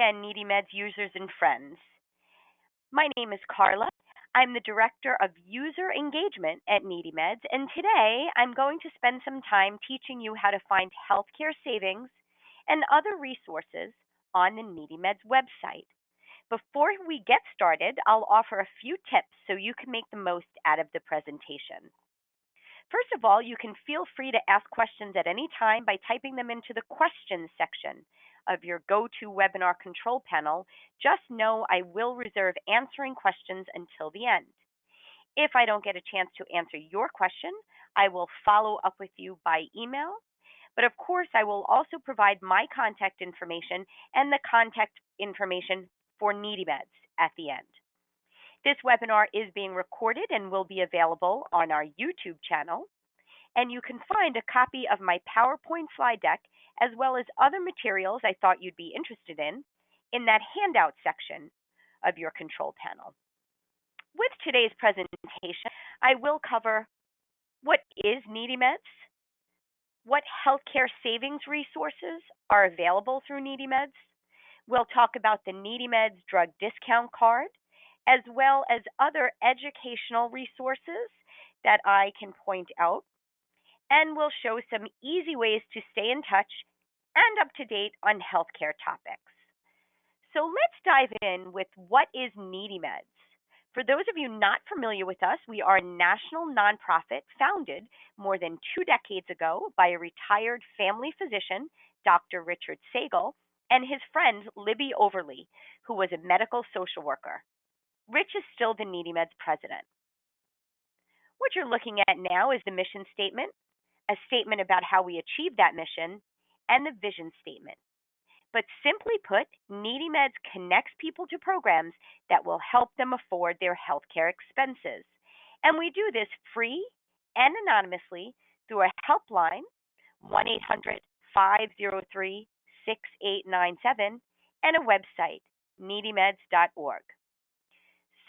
again, NeedyMeds users and friends. My name is Carla. I'm the Director of User Engagement at NeedyMeds, and today I'm going to spend some time teaching you how to find healthcare savings and other resources on the NeedyMeds website. Before we get started, I'll offer a few tips so you can make the most out of the presentation. First of all, you can feel free to ask questions at any time by typing them into the questions section of your GoToWebinar control panel. Just know I will reserve answering questions until the end. If I don't get a chance to answer your question, I will follow up with you by email. But of course, I will also provide my contact information and the contact information for NeedyMeds at the end. This webinar is being recorded and will be available on our YouTube channel. And you can find a copy of my PowerPoint slide deck as well as other materials I thought you'd be interested in that handout section of your control panel. With today's presentation, I will cover what is NeedyMeds, what healthcare savings resources are available through NeedyMeds. We'll talk about the NeedyMeds drug discount card, as well as other educational resources that I can point out. And we'll show some easy ways to stay in touch and up to date on healthcare topics. So let's dive in with what is NeedyMeds. For those of you not familiar with us, we are a national nonprofit founded more than 2 decades ago by a retired family physician, Dr. Richard Sagel, and his friend Libby Overly, who was a medical social worker. Rich is still the NeedyMeds president. What you're looking at now is the mission statement, a statement about how we achieve that mission, and the vision statement. But simply put, NeedyMeds connects people to programs that will help them afford their healthcare expenses. And we do this free and anonymously through a helpline, 1-800-503-6897, and a website, needymeds.org.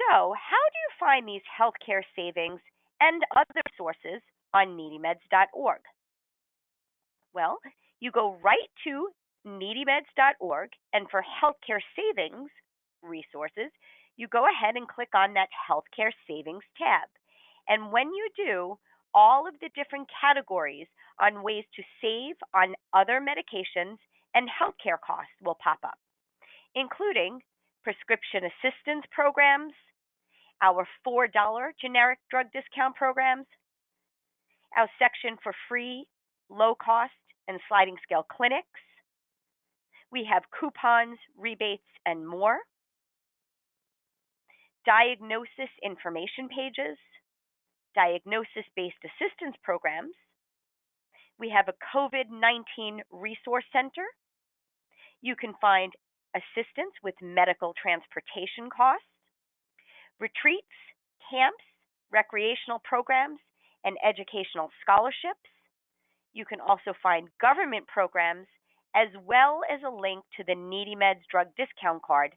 So, how do you find these healthcare savings and other sources on needymeds.org? Well, you go right to needymeds.org, and for healthcare savings resources, you go ahead and click on that healthcare savings tab. And when you do, all of the different categories on ways to save on other medications and healthcare costs will pop up, including prescription assistance programs, our $4 generic drug discount programs, our section for free, low cost, and sliding scale clinics. We have coupons, rebates, and more. Diagnosis information pages, diagnosis-based assistance programs. We have a COVID-19 resource center. You can find assistance with medical transportation costs, retreats, camps, recreational programs, and educational scholarships. You can also find government programs as well as a link to the NeedyMeds drug discount card,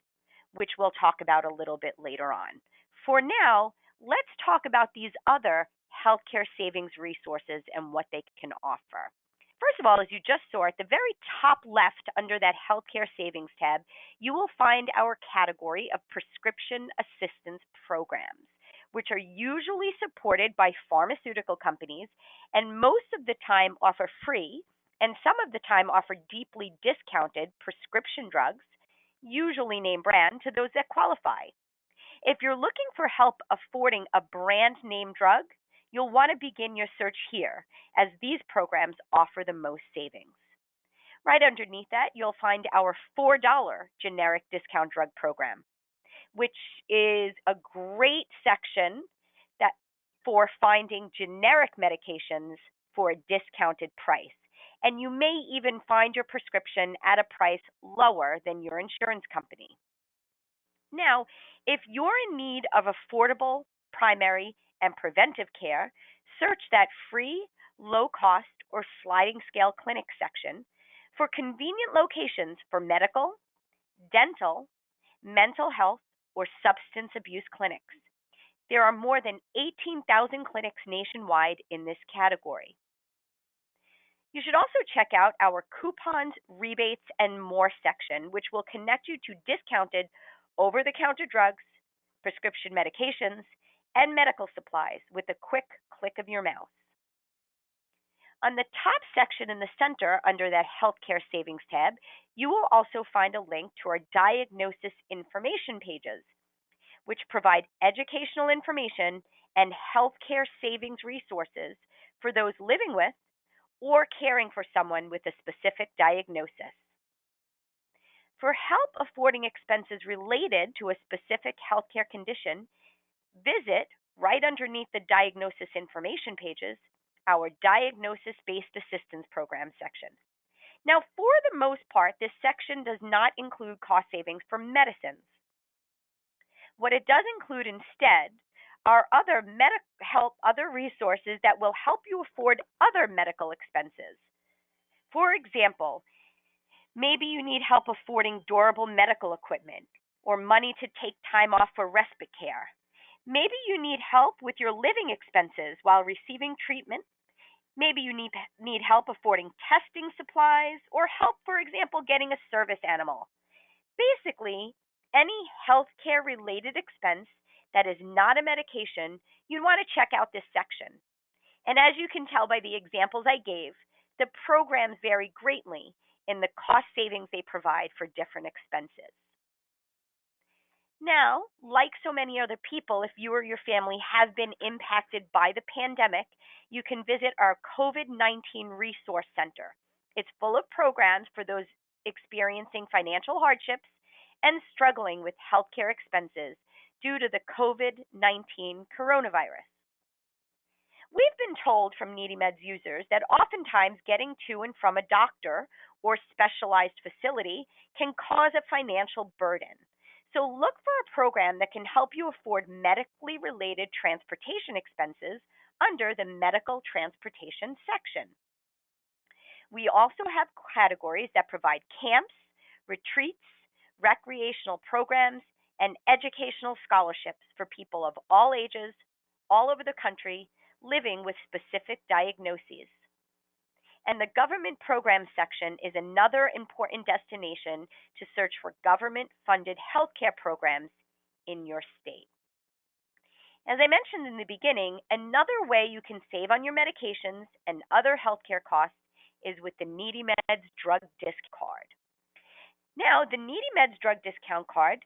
which we'll talk about a little bit later on. For now, let's talk about these other healthcare savings resources and what they can offer. First of all, as you just saw at the very top left under that healthcare savings tab, you will find our category of prescription assistance programs, which are usually supported by pharmaceutical companies and most of the time offer free and some of the time offer deeply discounted prescription drugs, usually name brand, to those that qualify. If you're looking for help affording a brand name drug, you'll want to begin your search here, as these programs offer the most savings. Right underneath that, you'll find our $4 generic discount drug program, which is a great section for finding generic medications for a discounted price. And you may even find your prescription at a price lower than your insurance company. Now, if you're in need of affordable primary and preventive care, search that free, low-cost, or sliding scale clinic section for convenient locations for medical, dental, mental health, or substance abuse clinics. There are more than 18,000 clinics nationwide in this category. You should also check out our coupons, rebates, and more section, which will connect you to discounted over the counter drugs, prescription medications, and medical supplies with a quick click of your mouse. On the top section in the center, under that Healthcare Savings tab, you will also find a link to our diagnosis information pages, which provide educational information and healthcare savings resources for those living with or caring for someone with a specific diagnosis. For help affording expenses related to a specific healthcare condition, visit right underneath the diagnosis information pages our Diagnosis Based Assistance Program section. Now, for the most part, this section does not include cost savings for medicines. What it does include instead are other other resources that will help you afford other medical expenses. For example, maybe you need help affording durable medical equipment or money to take time off for respite care. Maybe you need help with your living expenses while receiving treatment. Maybe you need help affording testing supplies or help, for example, getting a service animal. Basically, any healthcare related expense that is not a medication, you'd want to check out this section. And as you can tell by the examples I gave, the programs vary greatly in the cost savings they provide for different expenses. Now, like so many other people, if you or your family have been impacted by the pandemic, you can visit our COVID-19 Resource Center. It's full of programs for those experiencing financial hardships and struggling with healthcare expenses due to the COVID-19 coronavirus. We've been told from NeedyMeds users that oftentimes getting to and from a doctor or specialized facility can cause a financial burden. So look for a program that can help you afford medically related transportation expenses under the medical transportation section. We also have categories that provide camps, retreats, recreational programs, and educational scholarships for people of all ages, all over the country, living with specific diagnoses. And the government program section is another important destination to search for government-funded healthcare programs in your state. As I mentioned in the beginning, another way you can save on your medications and other healthcare costs is with the NeedyMeds Drug Disc Card. Now, the NeedyMeds Drug Discount Card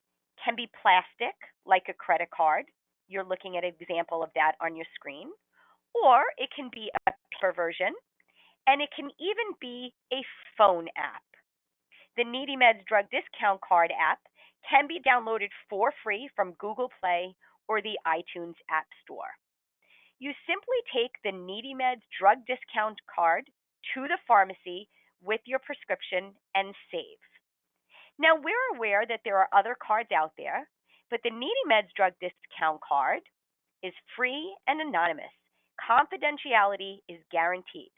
can be plastic, like a credit card. You're looking at an example of that on your screen. Or it can be a paper version, and it can even be a phone app. The NeedyMeds Drug Discount Card app can be downloaded for free from Google Play or the iTunes App Store. You simply take the NeedyMeds Drug Discount Card to the pharmacy with your prescription and save. Now, we're aware that there are other cards out there, but the NeedyMeds Drug Discount Card is free and anonymous. Confidentiality is guaranteed.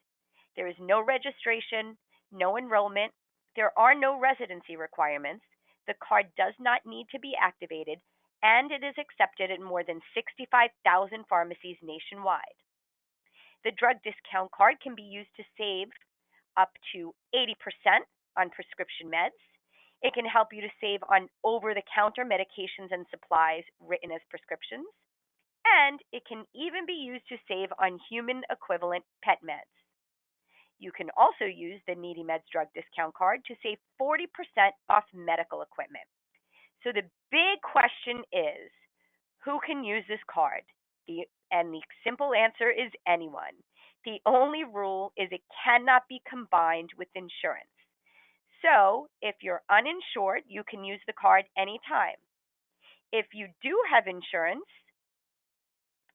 There is no registration, no enrollment. There are no residency requirements. The card does not need to be activated, and it is accepted at more than 65,000 pharmacies nationwide. The drug discount card can be used to save up to 80% on prescription meds. It can help you to save on over-the-counter medications and supplies written as prescriptions. And it can even be used to save on human equivalent pet meds. You can also use the NeedyMeds Drug Discount Card to save 40% off medical equipment. So the big question is, who can use this card? And the simple answer is anyone. The only rule is it cannot be combined with insurance. So if you're uninsured, you can use the card anytime. If you do have insurance,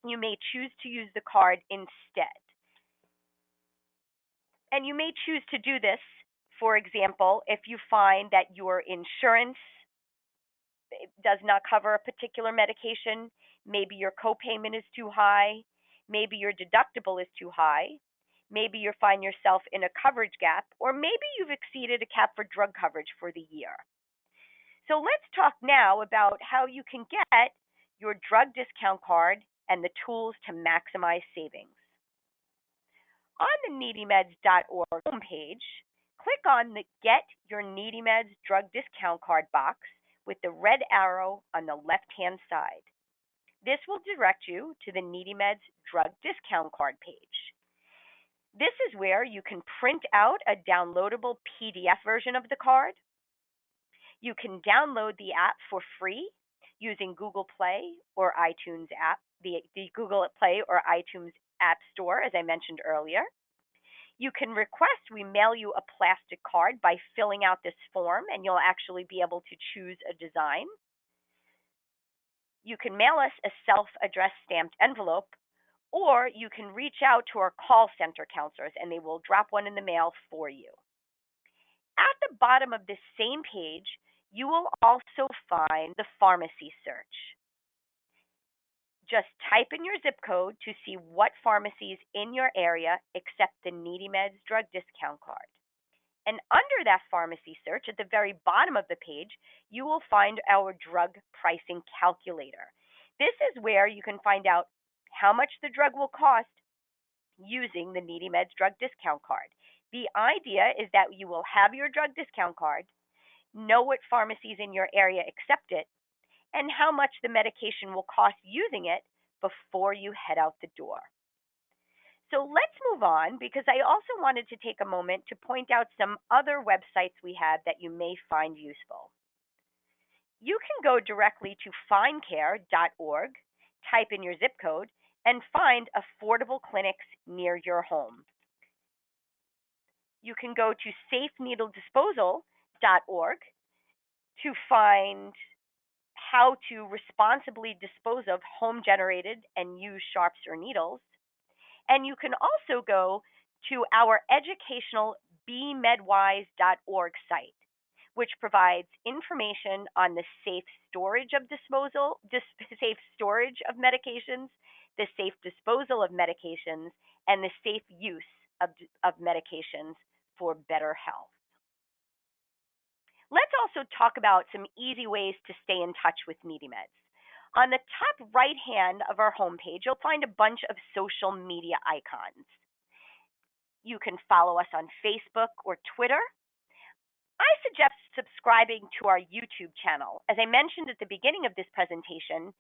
you may choose to use the card instead. And you may choose to do this, for example, if you find that your insurance does not cover a particular medication, maybe your copayment is too high, maybe your deductible is too high, maybe you find yourself in a coverage gap, or maybe you've exceeded a cap for drug coverage for the year. So let's talk now about how you can get your drug discount card and the tools to maximize savings. On the NeedyMeds.org homepage, click on the Get Your NeedyMeds Drug Discount Card box with the red arrow on the left-hand side. This will direct you to the NeedyMeds Drug Discount Card page. This is where you can print out a downloadable PDF version of the card. You can download the app for free using Google Play or iTunes app, the Google Play or iTunes App Store, as I mentioned earlier. You can request we mail you a plastic card by filling out this form, and you'll actually be able to choose a design. You can mail us a self-addressed stamped envelope, or you can reach out to our call center counselors, and they will drop one in the mail for you. At the bottom of this same page, you will also find the pharmacy search. Just type in your zip code to see what pharmacies in your area accept the NeedyMeds drug discount card. And under that pharmacy search, at the very bottom of the page, you will find our drug pricing calculator. This is where you can find out how much the drug will cost using the NeedyMeds drug discount card. The idea is that you will have your drug discount card, know what pharmacies in your area accept it, and how much the medication will cost using it before you head out the door. So let's move on, because I also wanted to take a moment to point out some other websites we have that you may find useful. You can go directly to findcare.org, type in your zip code, and find affordable clinics near your home. You can go to safeneedledisposal.org to find how to responsibly dispose of home-generated and used sharps or needles. And you can also go to our educational bmedwise.org site, which provides information on the safe storage of safe storage of medications, the safe disposal of medications, and the safe use of medications for better health. Let's also talk about some easy ways to stay in touch with NeedyMeds. On the top right hand of our homepage, you'll find a bunch of social media icons. You can follow us on Facebook or Twitter. I suggest subscribing to our YouTube channel. As I mentioned at the beginning of this presentation,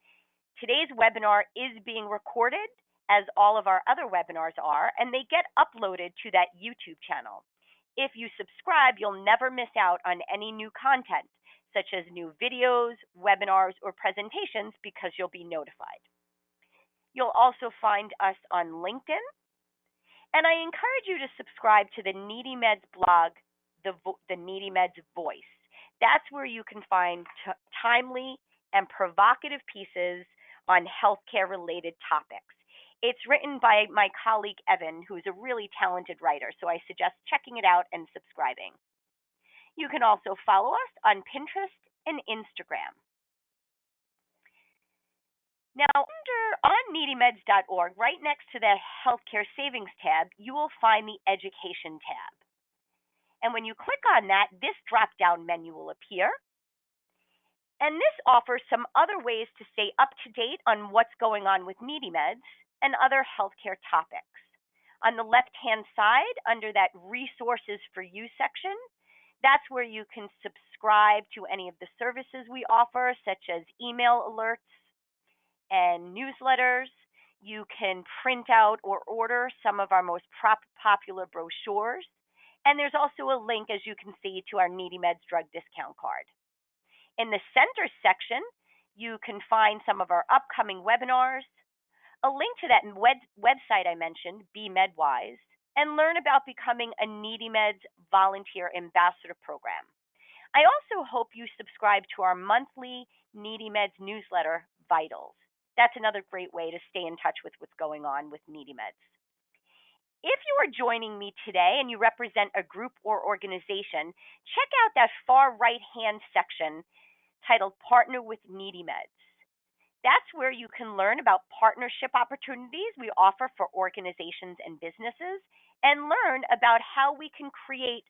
today's webinar is being recorded, as all of our other webinars are, and they get uploaded to that YouTube channel. If you subscribe, you'll never miss out on any new content, such as new videos, webinars, or presentations, because you'll be notified. You'll also find us on LinkedIn, and I encourage you to subscribe to the NeedyMeds blog, the NeedyMeds Voice. That's where you can find timely and provocative pieces on healthcare-related topics. It's written by my colleague, Evan, who's a really talented writer, so I suggest checking it out and subscribing. You can also follow us on Pinterest and Instagram. Now, on NeedyMeds.org, right next to the Healthcare Savings tab, you will find the Education tab. And when you click on that, this drop-down menu will appear. And this offers some other ways to stay up to date on what's going on with NeedyMeds and other healthcare topics. On the left-hand side, under that Resources for You section, that's where you can subscribe to any of the services we offer, such as email alerts and newsletters. You can print out or order some of our most popular brochures. And there's also a link, as you can see, to our NeedyMeds drug discount card. In the center section, you can find some of our upcoming webinars, a link to that website I mentioned, bmedwise, and learn about becoming a NeedyMeds Volunteer Ambassador program. I also hope you subscribe to our monthly NeedyMeds newsletter, Vitals. That's another great way to stay in touch with what's going on with NeedyMeds. If you are joining me today and you represent a group or organization, check out that far right-hand section titled Partner with NeedyMeds. That's where you can learn about partnership opportunities we offer for organizations and businesses, and learn about how we can create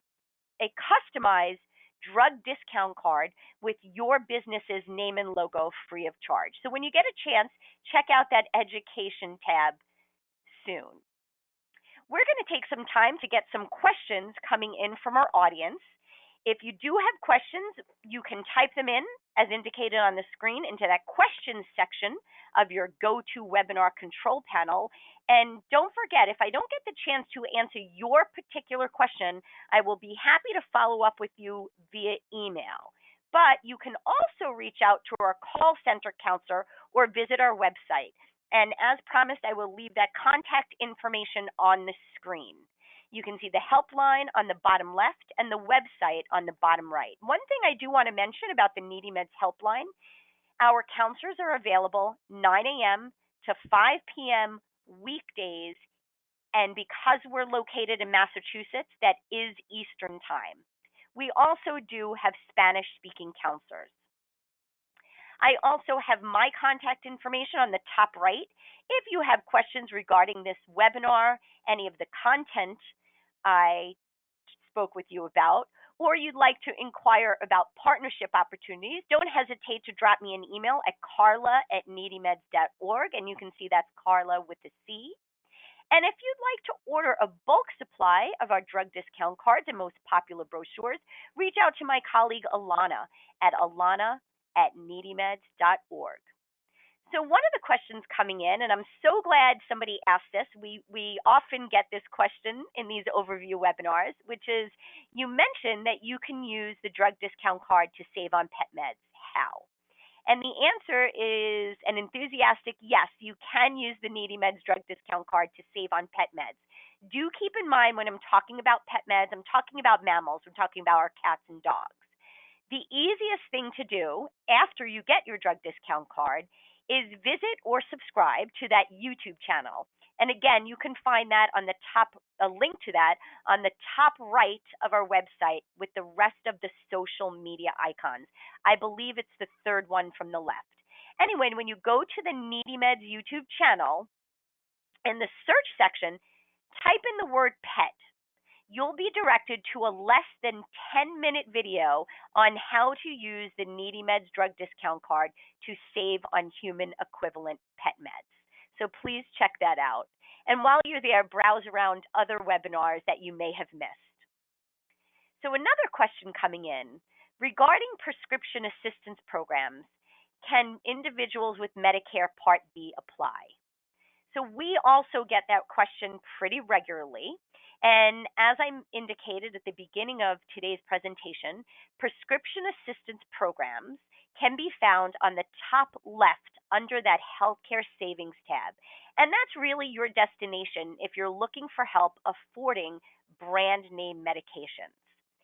a customized drug discount card with your business's name and logo free of charge. So when you get a chance, check out that Education tab soon. we're going to take some time to get some questions coming in from our audience. If you do have questions, you can type them in as indicated on the screen into that questions section of your GoToWebinar control panel. And don't forget, if I don't get the chance to answer your particular question, I will be happy to follow up with you via email. But you can also reach out to our call center counselor or visit our website. And as promised, I will leave that contact information on the screen. You can see the helpline on the bottom left and the website on the bottom right. One thing I do want to mention about the NeedyMeds helpline, our counselors are available 9 a.m. to 5 p.m. weekdays, and because we're located in Massachusetts, that is Eastern Time. We also do have Spanish-speaking counselors. I also have my contact information on the top right. If you have questions regarding this webinar, any of the content I spoke with you about, or you'd like to inquire about partnership opportunities, don't hesitate to drop me an email at carla@needymeds.org, and you can see that's Carla with a C. And if you'd like to order a bulk supply of our drug discount cards and most popular brochures, reach out to my colleague Alana at NeedyMeds.org. So one of the questions coming in, and I'm so glad somebody asked this, we often get this question in these overview webinars, which is, you mentioned that you can use the drug discount card to save on pet meds. How? And the answer is an enthusiastic yes, you can use the NeedyMeds drug discount card to save on pet meds. Do keep in mind when I'm talking about pet meds, I'm talking about mammals, I'm talking about our cats and dogs. The easiest thing to do after you get your drug discount card is visit or subscribe to that YouTube channel. And again, you can find that on the top, a link to that on the top right of our website with the rest of the social media icons. I believe it's the third one from the left. Anyway, when you go to the NeedyMeds YouTube channel, in the search section, type in the word pet. You'll be directed to a less than 10-minute video on how to use the NeedyMeds drug discount card to save on human equivalent pet meds. So please check that out. And while you're there, browse around other webinars that you may have missed. So another question coming in, regarding prescription assistance programs, can individuals with Medicare Part B apply? So we also get that question pretty regularly. And as I indicated at the beginning of today's presentation, prescription assistance programs can be found on the top left under that healthcare savings tab. And that's really your destination if you're looking for help affording brand name medications.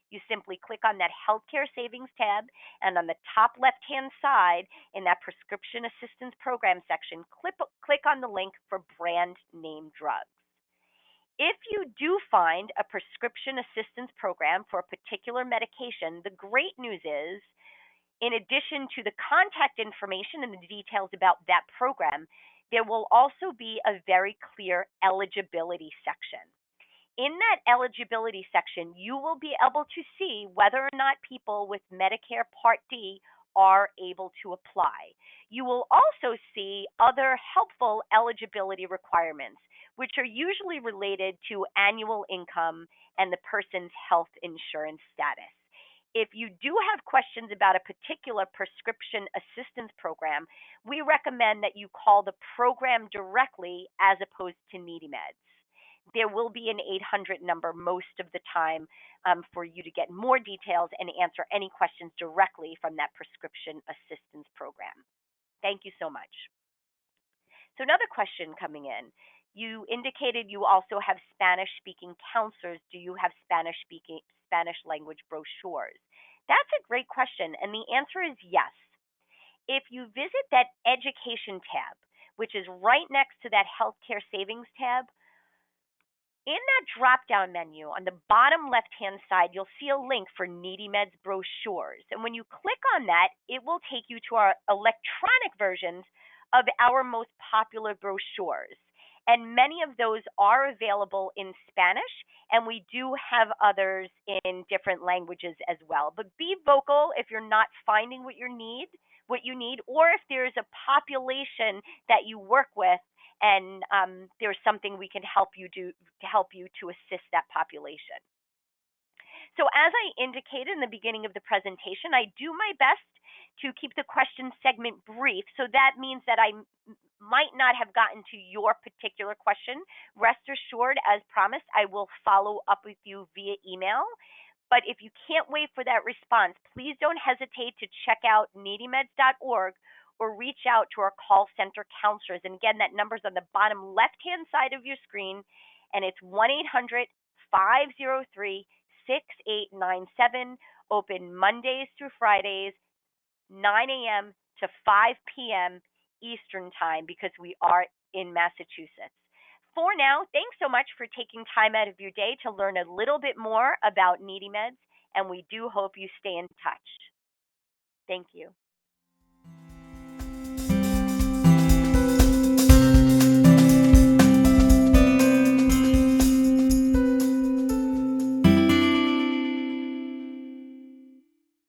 You simply click on that healthcare savings tab, and on the top left-hand side in that prescription assistance program section, click on the link for brand name drugs. If you do find a prescription assistance program for a particular medication, the great news is, in addition to the contact information and the details about that program, there will also be a very clear eligibility section. In that eligibility section, you will be able to see whether or not people with Medicare Part D are able to apply. You will also see other helpful eligibility requirements, which are usually related to annual income and the person's health insurance status. If you do have questions about a particular prescription assistance program, we recommend that you call the program directly as opposed to NeedyMeds. There will be an 800 number most of the time for you to get more details and answer any questions directly from that prescription assistance program. Thank you so much. So another question coming in. You indicated you also have Spanish-speaking counselors. Do you have Spanish language brochures? That's a great question, and the answer is yes. If you visit that education tab, which is right next to that healthcare savings tab, in that drop-down menu on the bottom left-hand side, you'll see a link for NeedyMeds brochures. And when you click on that, it will take you to our electronic versions of our most popular brochures. And many of those are available in Spanish, and we do have others in different languages as well. But be vocal if you're not finding what you need, or if there's a population that you work with and there's something we can help you do to help you to assist that population. So, as I indicated in the beginning of the presentation, I do my best to keep the question segment brief. So that means that I might not have gotten to your particular question. Rest assured, as promised, I will follow up with you via email. But if you can't wait for that response, please don't hesitate to check out needymeds.org or reach out to our call center counselors. And again, that number's on the bottom left-hand side of your screen, and it's 1-800-503-6897, open Mondays through Fridays, 9 a.m. to 5 p.m. Eastern Time, because we are in Massachusetts. For now, thanks so much for taking time out of your day to learn a little bit more about NeedyMeds, and we do hope you stay in touch. Thank you.